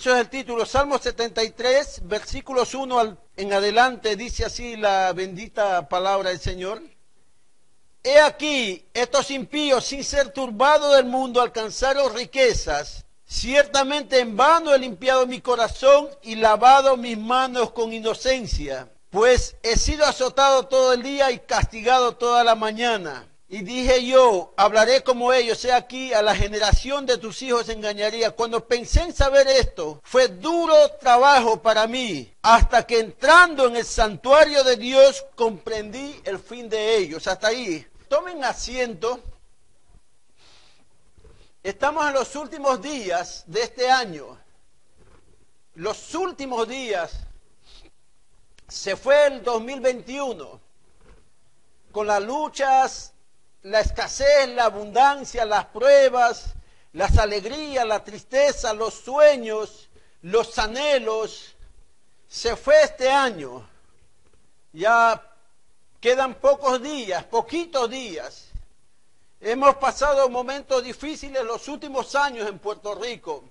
Eso es el título, Salmo 73, versículos 1 en adelante, dice así la bendita palabra del Señor. He aquí, estos impíos, sin ser turbados del mundo, alcanzaron riquezas. Ciertamente en vano he limpiado mi corazón y lavado mis manos con inocencia, pues he sido azotado todo el día y castigado toda la mañana. Y dije yo, hablaré como ellos, he aquí, a la generación de tus hijos engañaría. Cuando pensé en saber esto, fue duro trabajo para mí, hasta que entrando en el santuario de Dios, comprendí el fin de ellos. Hasta ahí. Tomen asiento. Estamos en los últimos días de este año. Los últimos días. Se fue el 2021 con las luchas, la escasez, la abundancia, las pruebas, las alegrías, la tristeza, los sueños, los anhelos. Se fue este año. Ya quedan pocos días, poquitos días. Hemos pasado momentos difíciles los últimos años en Puerto Rico.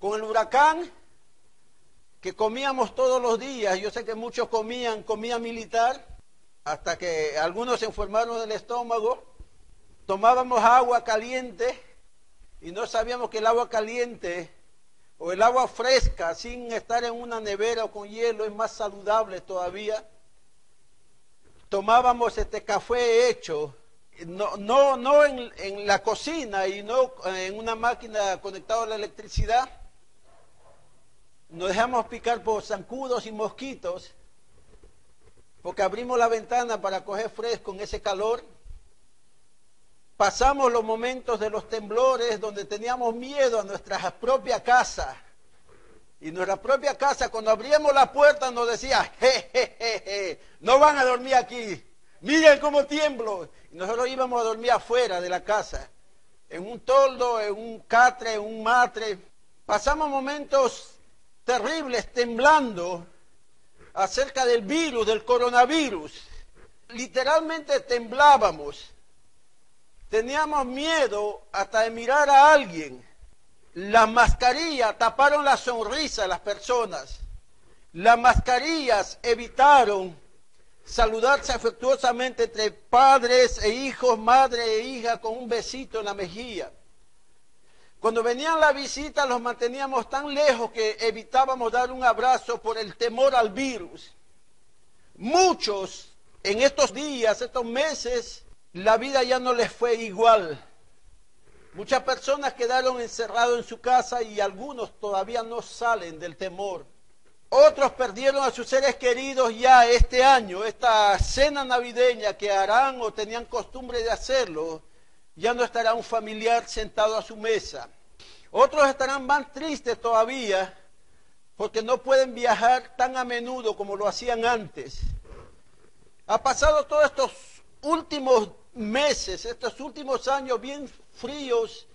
Con el huracán, que comíamos todos los días. Yo sé que muchos comían comida militar, hasta que algunos se enfermaron del estómago. Tomábamos agua caliente y no sabíamos que el agua caliente o el agua fresca, sin estar en una nevera o con hielo, es más saludable todavía. Tomábamos café hecho, no en la cocina y no en una máquina conectada a la electricidad. Nos dejamos picar por zancudos y mosquitos, porque abrimos la ventana para coger fresco en ese calor. Pasamos los momentos de los temblores donde teníamos miedo a nuestra propia casa. Y nuestra propia casa, cuando abríamos la puerta, nos decía, no van a dormir aquí. Miren cómo tiemblo. Y nosotros íbamos a dormir afuera de la casa, en un toldo, en un catre, en un matre. Pasamos momentos terribles temblando acerca del virus, del coronavirus. Literalmente temblábamos. Teníamos miedo hasta de mirar a alguien. Las mascarillas taparon la sonrisa de las personas. Las mascarillas evitaron saludarse afectuosamente entre padres e hijos, madre e hija, con un besito en la mejilla. Cuando venían las visitas los manteníamos tan lejos que evitábamos dar un abrazo por el temor al virus. Muchos en estos días, estos meses, la vida ya no les fue igual. Muchas personas quedaron encerrados en su casa y algunos todavía no salen del temor. Otros perdieron a sus seres queridos ya este año. Esta cena navideña que harán o tenían costumbre de hacerlo, ya no estará un familiar sentado a su mesa. Otros estarán más tristes todavía porque no pueden viajar tan a menudo como lo hacían antes. Ha pasado todos estos últimos meses, estos últimos años bien fríos,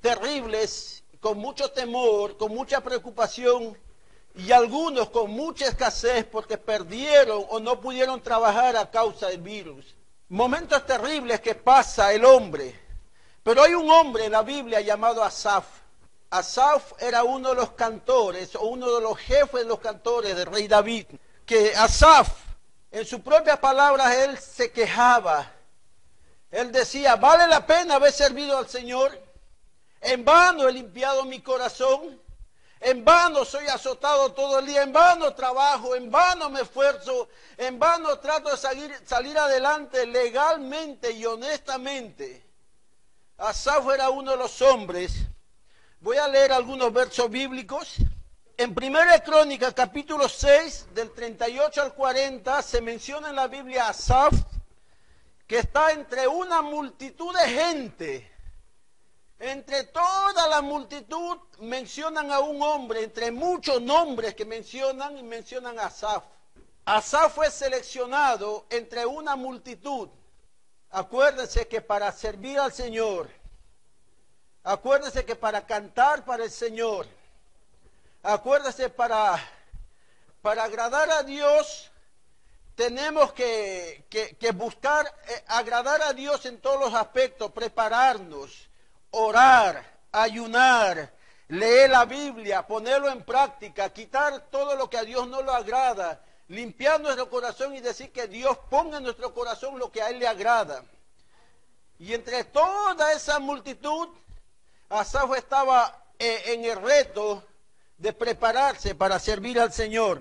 terribles, con mucho temor, con mucha preocupación y algunos con mucha escasez porque perdieron o no pudieron trabajar a causa del virus. Momentos terribles que pasa el hombre. Pero hay un hombre en la Biblia llamado Asaf. Asaf era uno de los cantores o uno de los jefes de los cantores del rey David. Que Asaf, en sus propias palabras, él se quejaba. Él decía, ¿vale la pena haber servido al Señor? En vano he limpiado mi corazón, en vano soy azotado todo el día, en vano trabajo, en vano me esfuerzo, en vano trato de salir adelante legalmente y honestamente. Asaf era uno de los hombres. Voy a leer algunos versos bíblicos. En 1 Crónicas, capítulo 6, del 38 al 40, se menciona en la Biblia a Asaf, que está entre una multitud de gente. Entre toda la multitud mencionan a un hombre, entre muchos nombres que mencionan a Asaf. Asaf fue seleccionado entre una multitud. Acuérdense que para servir al Señor, acuérdense que para cantar para el Señor, acuérdense para agradar a Dios, tenemos que buscar agradar a Dios en todos los aspectos, prepararnos, orar, ayunar, leer la Biblia, ponerlo en práctica, quitar todo lo que a Dios no le agrada, limpiar nuestro corazón y decir que Dios ponga en nuestro corazón lo que a Él le agrada. Y entre toda esa multitud, Asaf estaba en el reto de prepararse para servir al Señor.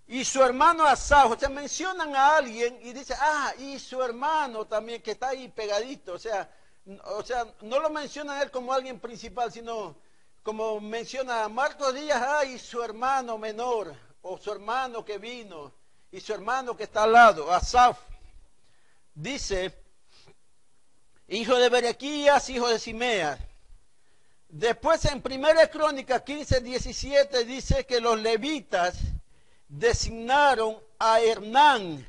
Y su hermano Asaf, o sea, mencionan a alguien y dice, y su hermano también, que está ahí pegadito, o sea, no lo menciona él como alguien principal, sino como menciona a Marcos Díaz, y su hermano menor, o su hermano que vino, y su hermano que está al lado, Asaf. Dice, hijo de Berequías, hijo de Simeas. Después en 1 Crónicas 15:17 dice que los levitas designaron a Hermán,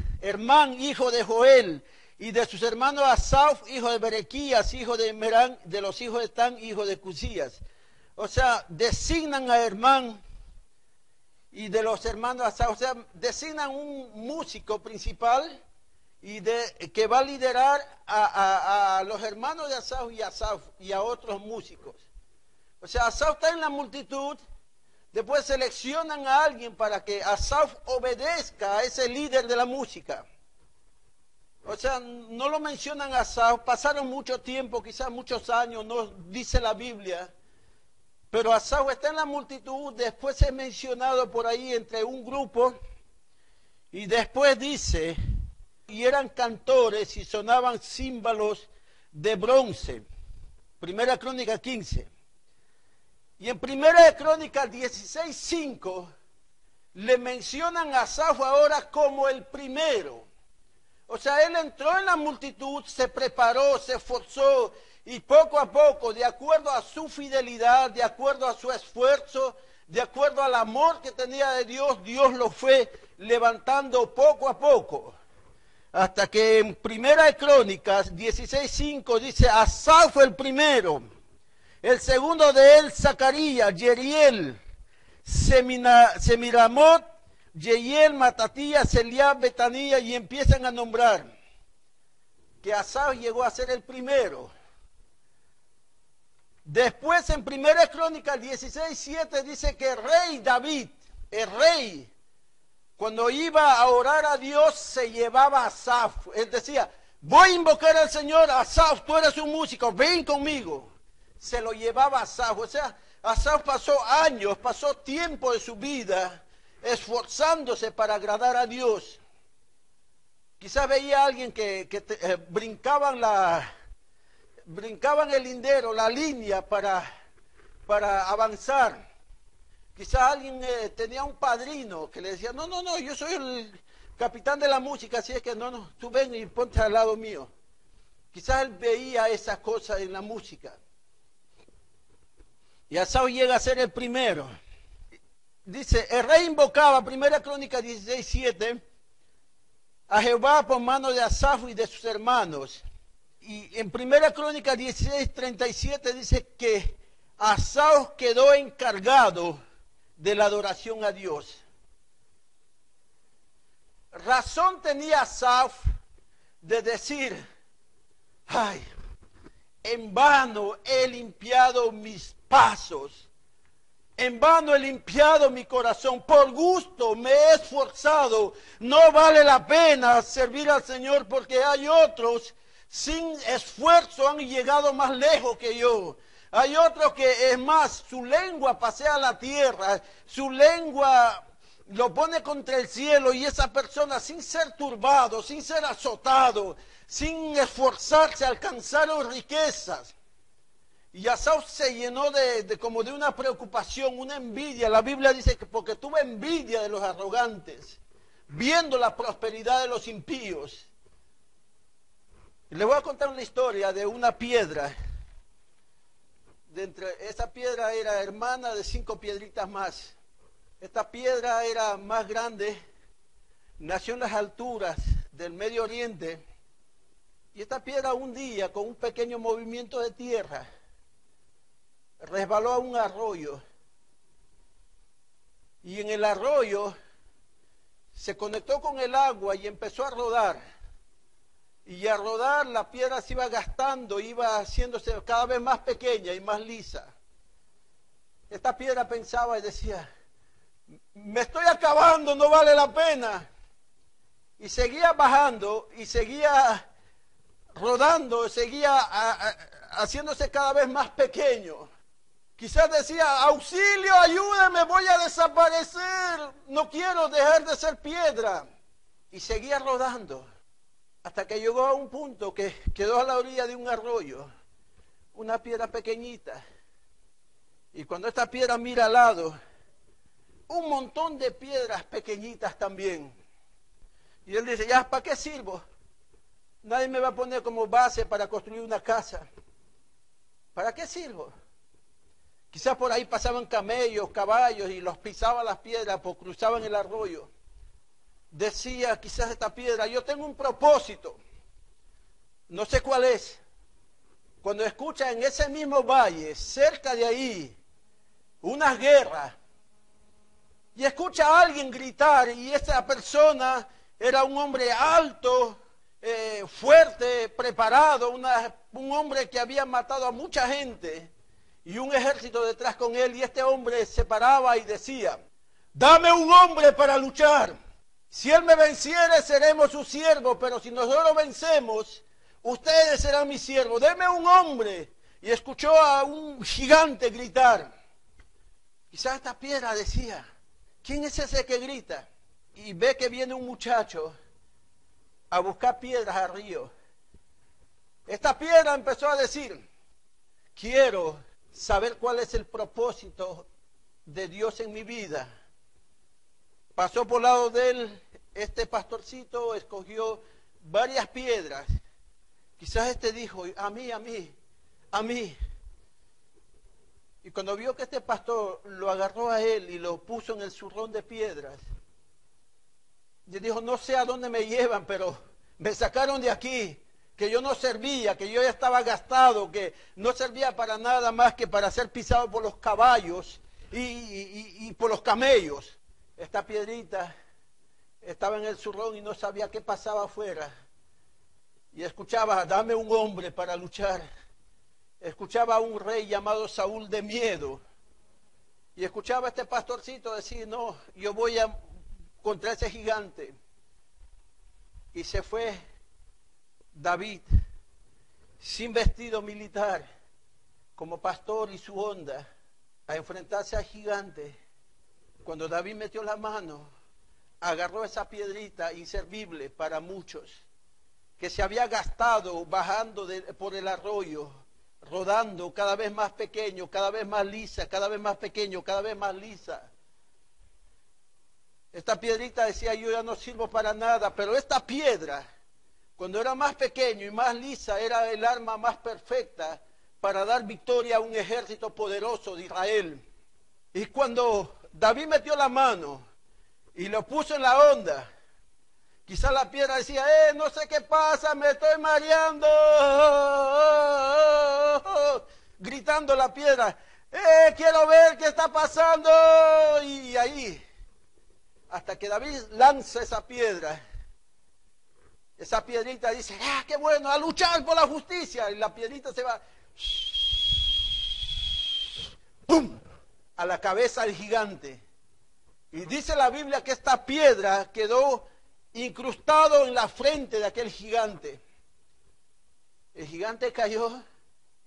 hijo de Joel, y de sus hermanos Asaf, hijo de Berequías, hijo de Merán, de los hijos de Tan, hijo de Cusías. O sea, designan a Hermán y de los hermanos Asaf, o sea, designan un músico principal y que va a liderar a los hermanos de Asaf y a otros músicos. O sea, Asaf está en la multitud. Después seleccionan a alguien para que Asaf obedezca a ese líder de la música. O sea, no lo mencionan a Asaf, pasaron mucho tiempo, quizás muchos años, no dice la Biblia. Pero Asaf está en la multitud, después es mencionado por ahí entre un grupo. Y después dice, y eran cantores y sonaban címbalos de bronce. 1 Crónica 15. Y en 1 Crónicas 16:5 le mencionan a Asaf ahora como el primero. O sea, él entró en la multitud, se preparó, se esforzó y poco a poco, de acuerdo a su fidelidad, de acuerdo a su esfuerzo, de acuerdo al amor que tenía de Dios, Dios lo fue levantando poco a poco. Hasta que en 1 Crónicas 16:5 dice, Asaf fue el primero. El segundo de él, Zacarías, Jeriel, Semiramot, Yeiel, Matatías, Eliab, Betanía, y empiezan a nombrar que Asaf llegó a ser el primero. Después en 1 Crónicas 16:7 dice que el rey David, el rey, cuando iba a orar a Dios, se llevaba a Asaf. Él decía, voy a invocar al Señor, Asaf, tú eres un músico, ven conmigo. Se lo llevaba a Asaf. O sea, Asaf pasó años, pasó tiempo de su vida esforzándose para agradar a Dios. Quizás veía a alguien que brincaban el lindero, la línea para avanzar. Quizás alguien tenía un padrino que le decía, no, yo soy el capitán de la música, así es que no, tú ven y ponte al lado mío. Quizás él veía esas cosas en la música. Y Asaf llega a ser el primero. Dice, el rey invocaba, 1 Crónica 16:7, a Jehová por mano de Asaf y de sus hermanos. Y en 1 Crónica 16:37 dice que Asaf quedó encargado de la adoración a Dios. Razón tenía Asaf de decir, en vano he limpiado mis pasos, en vano he limpiado mi corazón, por gusto me he esforzado, no vale la pena servir al Señor porque hay otros sin esfuerzo han llegado más lejos que yo. Hay otros que es más, su lengua pasea la tierra, su lengua lo pone contra el cielo y esa persona sin ser turbado, sin ser azotado, sin esforzarse alcanzaron riquezas. Y Asaf se llenó como de una preocupación, una envidia. La Biblia dice que porque tuvo envidia de los arrogantes, viendo la prosperidad de los impíos. Y les voy a contar una historia de una piedra. Esa piedra era hermana de 5 piedritas más. Esta piedra era más grande, nació en las alturas del Medio Oriente. Y esta piedra un día, con un pequeño movimiento de tierra, resbaló a un arroyo. Y en el arroyo se conectó con el agua y empezó a rodar. Y al rodar la piedra se iba gastando, iba haciéndose cada vez más pequeña y más lisa. Esta piedra pensaba y decía, me estoy acabando, no vale la pena. Y seguía bajando y seguía rodando, seguía haciéndose cada vez más pequeño. Quizás decía, auxilio, ayúdame, voy a desaparecer, no quiero dejar de ser piedra. Y seguía rodando, hasta que llegó a un punto que quedó a la orilla de un arroyo, una piedra pequeñita. Y cuando esta piedra mira al lado, un montón de piedras pequeñitas también. Y él dice, ya, ¿para qué sirvo? Nadie me va a poner como base para construir una casa. ¿Para qué sirvo? Quizás por ahí pasaban camellos, caballos y los pisaban las piedras, pues cruzaban el arroyo. Decía quizás esta piedra, yo tengo un propósito, no sé cuál es. Cuando escucha en ese mismo valle, cerca de ahí, unas guerras, y escucha a alguien gritar, y esa persona era un hombre alto, fuerte, preparado, un hombre que había matado a mucha gente, y un ejército detrás con él, y este hombre se paraba y decía, dame un hombre para luchar. Si él me venciere, seremos sus siervos, pero si nosotros vencemos, ustedes serán mis siervos. Deme un hombre. Y escuchó a un gigante gritar. Quizás esta piedra decía, ¿quién es ese que grita? Y ve que viene un muchacho a buscar piedras al río. Esta piedra empezó a decir, quiero saber cuál es el propósito de Dios en mi vida. Pasó por lado de él, este pastorcito escogió varias piedras. Quizás este dijo, a mí. Y cuando vio que este pastor lo agarró a él y lo puso en el zurrón de piedras, y dijo, no sé a dónde me llevan, pero me sacaron de aquí, que yo no servía, que yo ya estaba gastado, que no servía para nada más que para ser pisado por los caballos y por los camellos. Esta piedrita estaba en el zurrón y no sabía qué pasaba afuera. Y escuchaba, dame un hombre para luchar. Escuchaba a un rey llamado Saúl de miedo. Y escuchaba a este pastorcito decir, no, yo voy contra ese gigante. Y se fue David, sin vestido militar, como pastor y su onda, a enfrentarse al gigante. Cuando David metió la mano, agarró esa piedrita inservible para muchos, que se había gastado bajando por el arroyo, rodando cada vez más pequeño, cada vez más lisa, cada vez más pequeño, cada vez más lisa. Esta piedrita decía, yo ya no sirvo para nada, pero esta piedra, cuando era más pequeño y más lisa, era el arma más perfecta para dar victoria a un ejército poderoso de Israel. Y cuando David metió la mano y lo puso en la onda, quizás la piedra decía, no sé qué pasa, me estoy mareando, gritando la piedra, quiero ver qué está pasando. Y ahí, hasta que David lanza esa piedra, esa piedrita dice, qué bueno, a luchar por la justicia. Y la piedrita se va, ¡pum!, a la cabeza del gigante. Y dice la Biblia que esta piedra quedó incrustado en la frente de aquel gigante. El gigante cayó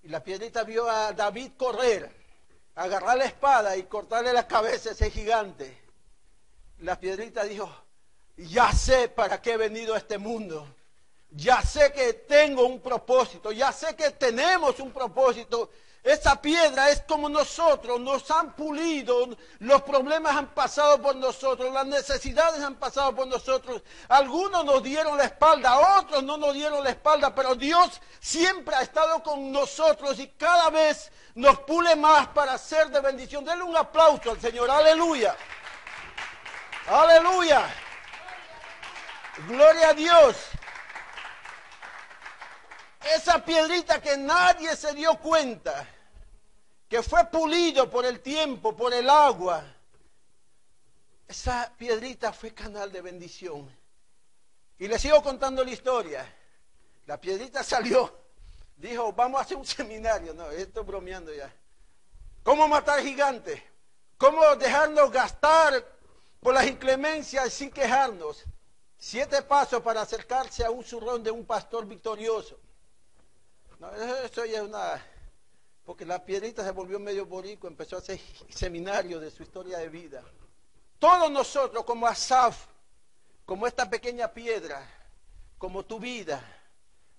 y la piedrita vio a David correr, agarrar la espada y cortarle la cabeza a ese gigante. La piedrita dijo, ya sé para qué he venido a este mundo. Ya sé que tengo un propósito, ya sé que tenemos un propósito. Esa piedra es como nosotros, nos han pulido, los problemas han pasado por nosotros, las necesidades han pasado por nosotros. Algunos nos dieron la espalda, otros no nos dieron la espalda, pero Dios siempre ha estado con nosotros y cada vez nos pule más para ser de bendición. Denle un aplauso al Señor, aleluya. Aleluya. Gloria a Dios. Esa piedrita que nadie se dio cuenta, que fue pulido por el tiempo, por el agua, esa piedrita fue canal de bendición. Y les sigo contando la historia. La piedrita salió, dijo, vamos a hacer un seminario. No, estoy bromeando ya. cómo matar gigantes, cómo dejarnos gastar por las inclemencias sin quejarnos. 7 pasos para acercarse a un zurrón de un pastor victorioso. No, eso ya es una... Porque la piedrita se volvió medio boricua, empezó a hacer seminario de su historia de vida. Todos nosotros, como Asaf, como esta pequeña piedra, como tu vida,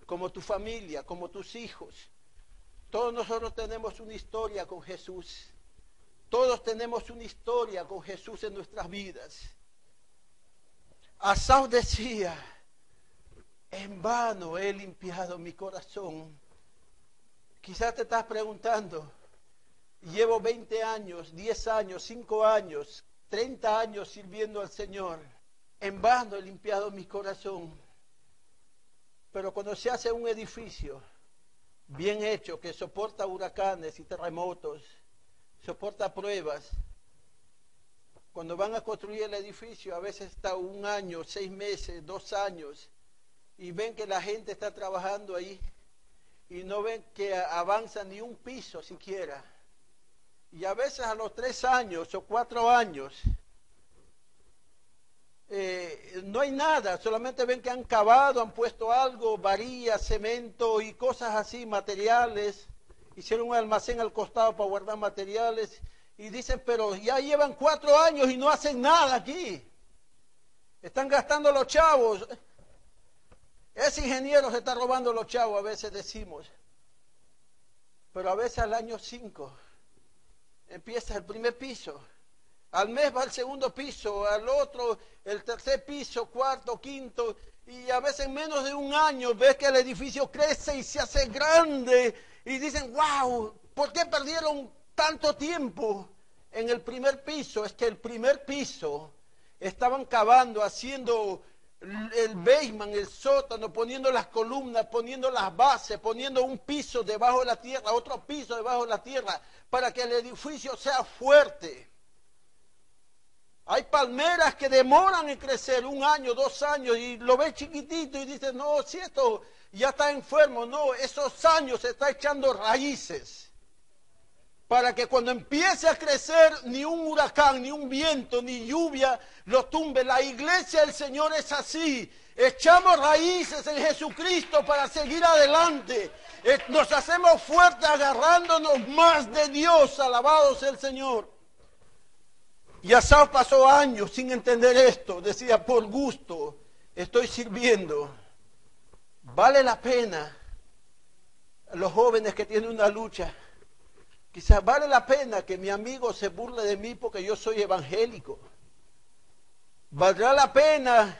como tu familia, como tus hijos, todos nosotros tenemos una historia con Jesús. Todos tenemos una historia con Jesús en nuestras vidas. Asaf decía, en vano he limpiado mi corazón. Quizás te estás preguntando, llevo 20 años, 10 años, 5 años, 30 años sirviendo al Señor. En vano he limpiado mi corazón. Pero cuando se hace un edificio bien hecho, que soporta huracanes y terremotos, soporta pruebas, cuando van a construir el edificio, a veces está 1 año, 6 meses, 2 años, y ven que la gente está trabajando ahí, y no ven que avanza ni un piso siquiera. Y a veces a los 3 años o 4 años, no hay nada, solamente ven que han cavado, han puesto algo, varillas, cemento y cosas así, materiales, hicieron un almacén al costado para guardar materiales, y dicen, pero ya llevan 4 años y no hacen nada aquí, están gastando los chavos. Ese ingeniero se está robando los chavos, a veces decimos. Pero a veces al año 5 empieza el primer piso. Al mes va el segundo piso, al otro el tercer piso, cuarto, quinto. Y a veces en menos de 1 año ves que el edificio crece y se hace grande. Y dicen, wow, ¿por qué perdieron tanto tiempo en el primer piso? Es que el primer piso estaban cavando, haciendo el basement, el sótano, poniendo las columnas, poniendo las bases, poniendo un piso debajo de la tierra, otro piso debajo de la tierra, para que el edificio sea fuerte. Hay palmeras que demoran en crecer 1 año, 2 años, y lo ves chiquitito y dices, no, si esto ya está enfermo, no, esos años se está echando raíces, para que cuando empiece a crecer ni un huracán, ni un viento, ni lluvia lo tumbe. La iglesia del Señor es así. Echamos raíces en Jesucristo para seguir adelante. Nos hacemos fuertes agarrándonos más de Dios. Alabado sea el Señor. Y Asaf pasó años sin entender esto. Decía, por gusto estoy sirviendo. Vale la pena. Los jóvenes que tienen una lucha. Quizás vale la pena que mi amigo se burle de mí porque yo soy evangélico. Valdrá la pena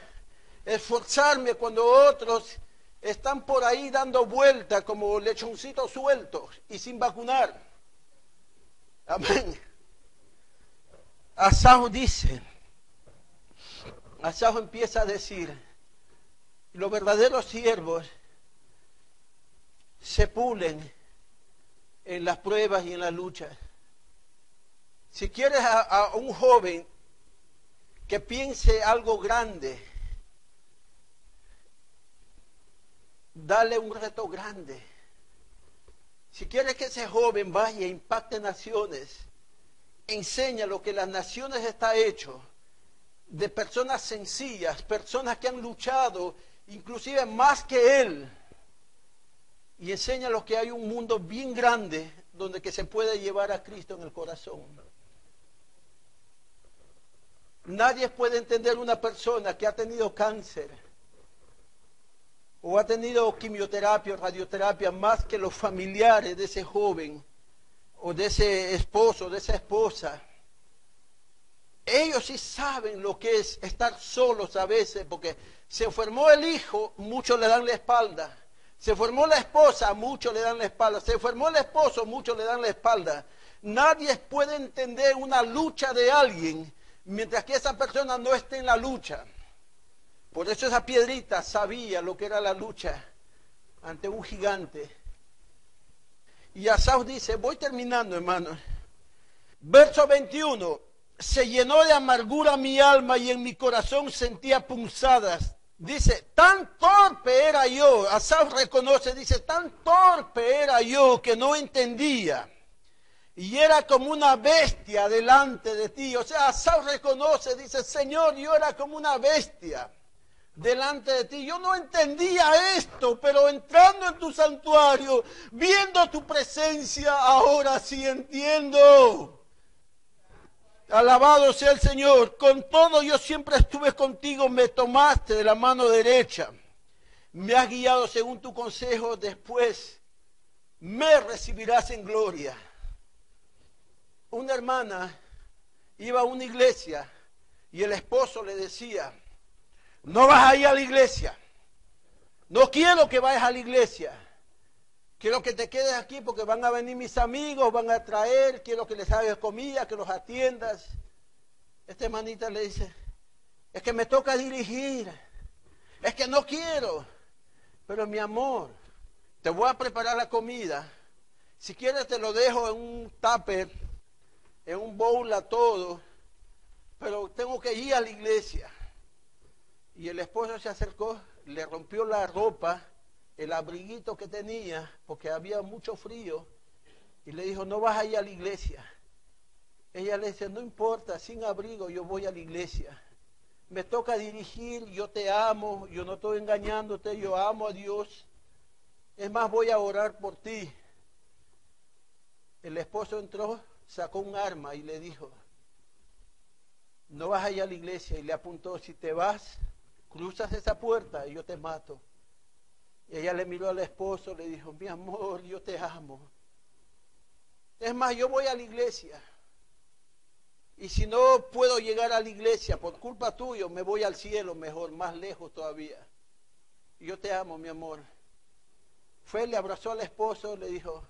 esforzarme cuando otros están por ahí dando vueltas como lechoncitos sueltos y sin vacunar. Amén. Asaf dice, Asaf empieza a decir, los verdaderos siervos se pulen en las pruebas y en las luchas. Si quieres a un joven que piense algo grande, dale un reto grande. Si quieres que ese joven vaya e impacte naciones, enseña lo que las naciones está hecho de personas sencillas, personas que han luchado inclusive más que él. Y enseña lo que hay un mundo bien grande donde que se puede llevar a Cristo en el corazón. Nadie puede entender una persona que ha tenido cáncer o ha tenido quimioterapia o radioterapia más que los familiares de ese joven o de ese esposo, de esa esposa. Ellos sí saben lo que es estar solos a veces, porque se enfermó el hijo, muchos le dan la espalda. Se enfermó la esposa, muchos le dan la espalda. Se enfermó el esposo, muchos le dan la espalda. Nadie puede entender una lucha de alguien mientras que esa persona no esté en la lucha. Por eso esa piedrita sabía lo que era la lucha ante un gigante. Y Asaf dice, voy terminando, hermano. Verso 21, se llenó de amargura mi alma y en mi corazón sentía punzadas. Dice, tan torpe era yo, Asaf reconoce, dice, tan torpe era yo que no entendía y era como una bestia delante de ti. O sea, Saúl reconoce, dice, Señor, yo era como una bestia delante de ti. Yo no entendía esto, pero entrando en tu santuario, viendo tu presencia, ahora sí entiendo. Alabado sea el Señor. Con todo yo siempre estuve contigo, me tomaste de la mano derecha. Me has guiado según tu consejo, después me recibirás en gloria. Una hermana iba a una iglesia y el esposo le decía, no vas a ir a la iglesia, no quiero que vayas a la iglesia, quiero que te quedes aquí porque van a venir mis amigos, van a traer, quiero que les hagas comida, que los atiendas. Esta hermanita le dice, es que me toca dirigir, es que no quiero, pero mi amor, te voy a preparar la comida, si quieres te lo dejo en un tupper, en un bowl a todo, pero tengo que ir a la iglesia. Y el esposo se acercó, le rompió la ropa, el abriguito que tenía, porque había mucho frío, y le dijo, no vas a ir a la iglesia. Ella le dice, no importa, sin abrigo yo voy a la iglesia. Me toca dirigir, yo te amo, yo no estoy engañándote, yo amo a Dios. Es más, voy a orar por ti. El esposo entró, sacó un arma y le dijo, no vas a ir a la iglesia. Y le apuntó, si te vas, cruzas esa puerta y yo te mato. Y ella le miró al esposo, le dijo, mi amor, yo te amo. Es más, yo voy a la iglesia. Y si no puedo llegar a la iglesia por culpa tuya, me voy al cielo mejor, más lejos todavía. Y yo te amo, mi amor. Fue, le abrazó al esposo, le dijo,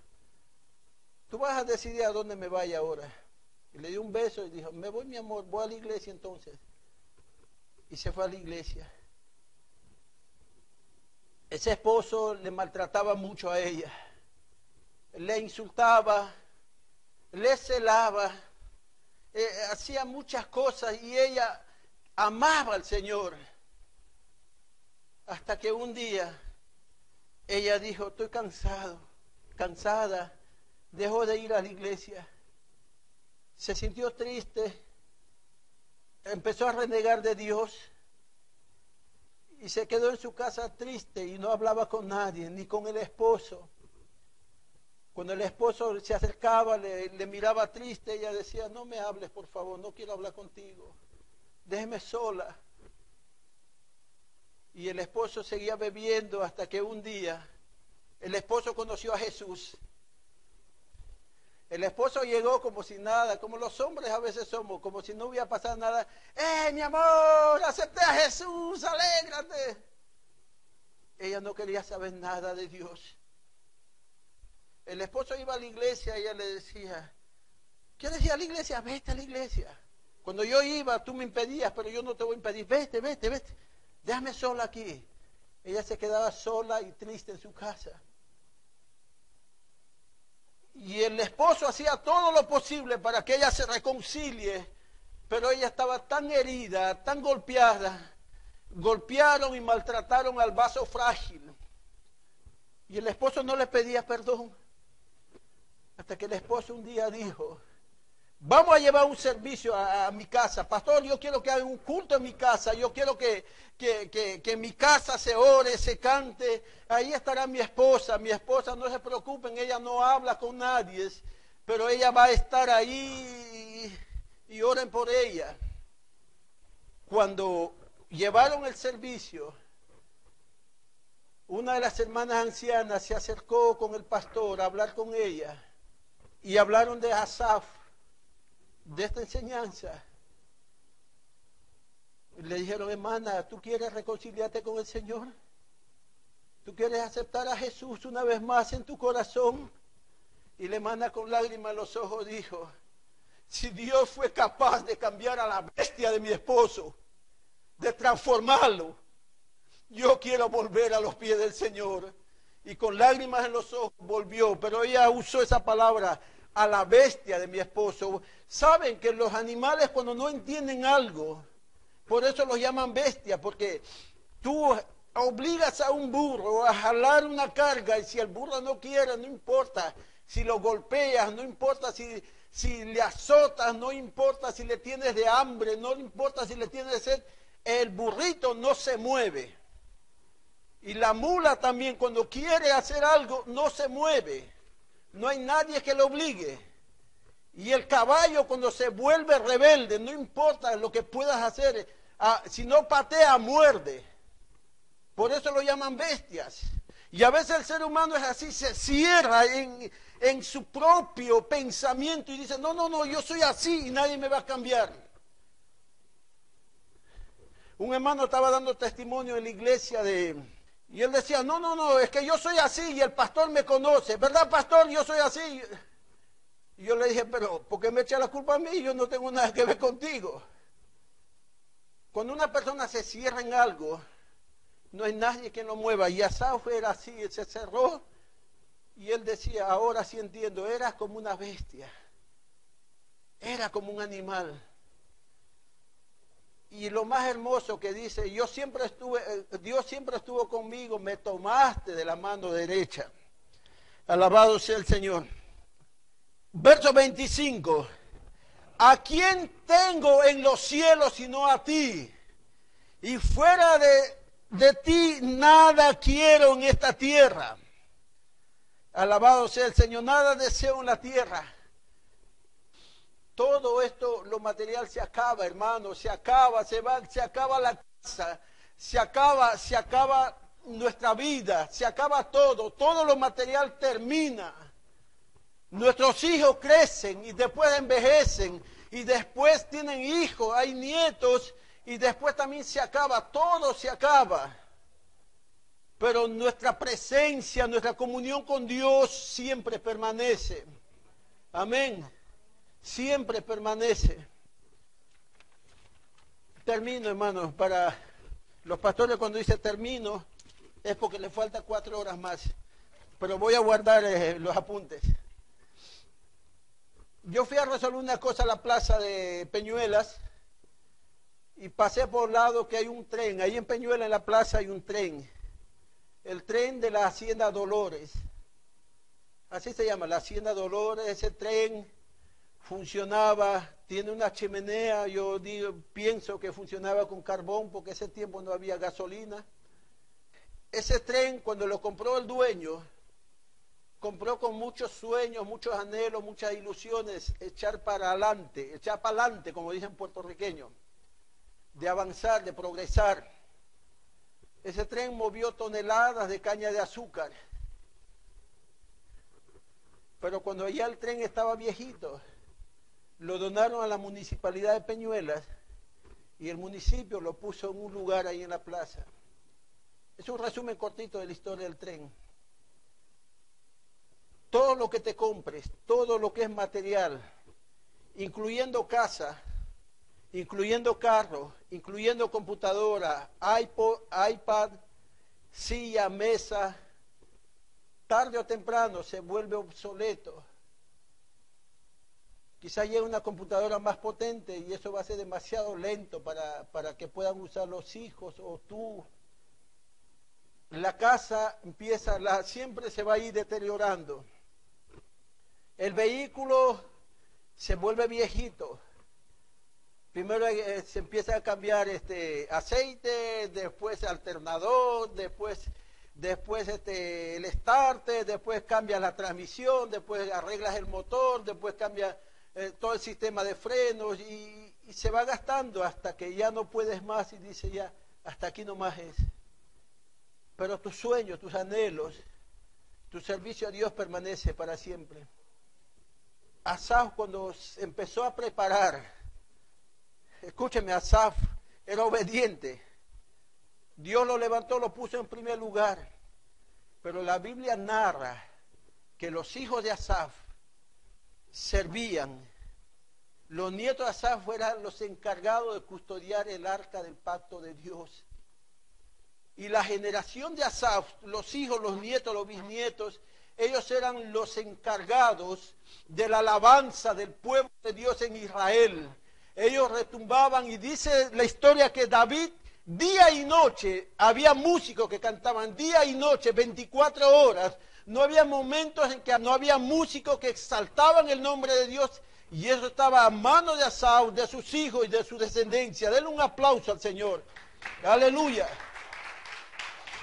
tú vas a decidir a dónde me vaya ahora. Y le dio un beso y dijo, me voy, mi amor, voy a la iglesia entonces. Y se fue a la iglesia. Ese esposo le maltrataba mucho a ella. Le insultaba, le celaba, hacía muchas cosas y ella amaba al Señor. Hasta que un día ella dijo, estoy cansada, dejó de ir a la iglesia. Se sintió triste, empezó a renegar de Dios y se quedó en su casa triste y no hablaba con nadie, ni con el esposo. Cuando el esposo se acercaba, le miraba triste, ella decía, no me hables, por favor, no quiero hablar contigo, déjeme sola. Y el esposo seguía bebiendo hasta que un día el esposo conoció a Jesús. El esposo llegó como si nada, como los hombres a veces somos, como si no hubiera pasado nada. Mi amor, acepté a Jesús, alégrate! Ella no quería saber nada de Dios. El esposo iba a la iglesia y ella le decía, ¿quieres ir a la iglesia? Vete a la iglesia. Cuando yo iba, tú me impedías, pero yo no te voy a impedir. Vete, déjame sola aquí. Ella se quedaba sola y triste en su casa. Y el esposo hacía todo lo posible para que ella se reconcilie, pero ella estaba tan herida, tan golpeada. Golpearon y maltrataron al vaso frágil. Y el esposo no le pedía perdón. Hasta que el esposo un día dijo, vamos a llevar un servicio a mi casa. Pastor, yo quiero que haga un culto en mi casa. Yo quiero que en mi casa se ore, se cante. Ahí estará mi esposa. Mi esposa, no se preocupen, ella no habla con nadie. Pero ella va a estar ahí y oren por ella. Cuando llevaron el servicio, una de las hermanas ancianas se acercó con el pastor a hablar con ella. Y hablaron de Asaf, de esta enseñanza. Y le dijeron, hermana, ¿tú quieres reconciliarte con el Señor? ¿Tú quieres aceptar a Jesús una vez más en tu corazón? Y la hermana con lágrimas en los ojos dijo, si Dios fue capaz de cambiar a la bestia de mi esposo, de transformarlo, yo quiero volver a los pies del Señor. Y con lágrimas en los ojos volvió, pero ella usó esa palabra, a la bestia de mi esposo. Saben que los animales cuando no entienden algo, por eso los llaman bestia, porque tú obligas a un burro a jalar una carga y si el burro no quiere, no importa, si lo golpeas, no importa si le azotas, no importa si le tienes de hambre, no importa si le tienes de sed, el burrito no se mueve. Y la mula también, cuando quiere hacer algo, no se mueve. No hay nadie que lo obligue. Y el caballo, cuando se vuelve rebelde, no importa lo que puedas hacer, si no patea, muerde. Por eso lo llaman bestias. Y a veces el ser humano es así, se cierra en su propio pensamiento y dice, no, yo soy así y nadie me va a cambiar. Un hermano estaba dando testimonio en la iglesia y él decía, no, es que yo soy así y el pastor me conoce. ¿Verdad, pastor? Yo soy así. Y yo le dije, pero ¿por qué me echa la culpa a mí? Yo no tengo nada que ver contigo. Cuando una persona se cierra en algo, no hay nadie que lo mueva. Y Asaf era así, él se cerró y él decía, ahora sí entiendo, era como una bestia, era como un animal. Y lo más hermoso que dice, Dios siempre estuvo conmigo, me tomaste de la mano derecha. Alabado sea el Señor. Verso 25, ¿a quién tengo en los cielos sino a ti? Y fuera de ti nada quiero en esta tierra. Alabado sea el Señor, nada deseo en la tierra. Todo esto, lo material se acaba, hermano, se acaba la casa, se acaba nuestra vida, se acaba todo lo material termina. Nuestros hijos crecen y después envejecen y después tienen hijos, hay nietos y después también se acaba, todo se acaba. Pero nuestra presencia, nuestra comunión con Dios siempre permanece. Amén. Siempre permanece. Termino, hermanos, para los pastores cuando dice termino es porque le falta 4 horas más. Pero voy a guardar los apuntes. Yo fui a resolver una cosa a la plaza de Peñuelas y pasé por el lado que hay un tren. Ahí en Peñuelas, en la plaza, hay un tren. El tren de la Hacienda Dolores. Así se llama, la Hacienda Dolores. Ese tren funcionaba, tiene una chimenea. Yo pienso que funcionaba con carbón porque ese tiempo no había gasolina. Ese tren, cuando lo compró el dueño, compró con muchos sueños, muchos anhelos, muchas ilusiones, echar para adelante, como dicen puertorriqueños, de avanzar, de progresar. Ese tren movió toneladas de caña de azúcar. Pero cuando ya el tren estaba viejito, lo donaron a la municipalidad de Peñuelas y el municipio lo puso en un lugar ahí en la plaza. Es un resumen cortito de la historia del tren. Todo lo que te compres, todo lo que es material, incluyendo casa, incluyendo carro, incluyendo computadora, iPad, silla, mesa, tarde o temprano se vuelve obsoleto. Quizá llegue una computadora más potente y eso va a ser demasiado lento para que puedan usar los hijos o tú. La casa siempre se va a ir deteriorando. El vehículo se vuelve viejito. Primero se empieza a cambiar aceite, después alternador, después el starter, después cambia la transmisión, después arreglas el motor, después cambia todo el sistema de frenos y se va gastando hasta que ya no puedes más y dice ya, hasta aquí nomás es. Pero tus sueños, tus anhelos, tu servicio a Dios permanece para siempre. Asaf, cuando empezó a preparar, escúcheme, Asaf era obediente. Dios lo levantó, lo puso en primer lugar. Pero la Biblia narra que los hijos de Asaf servían. Los nietos de Asaf eran los encargados de custodiar el arca del pacto de Dios. Y la generación de Asaf, los hijos, los nietos, los bisnietos, ellos eran los encargados de la alabanza del pueblo de Dios en Israel. Ellos retumbaban y dice la historia que David, día y noche, había músicos que cantaban día y noche, 24 horas, No había momentos en que no había músicos que exaltaban el nombre de Dios. Y eso estaba a mano de Asaú, de sus hijos y de su descendencia. Denle un aplauso al Señor. Aleluya.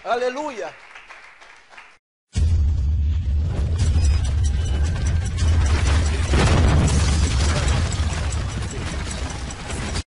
Aleluya.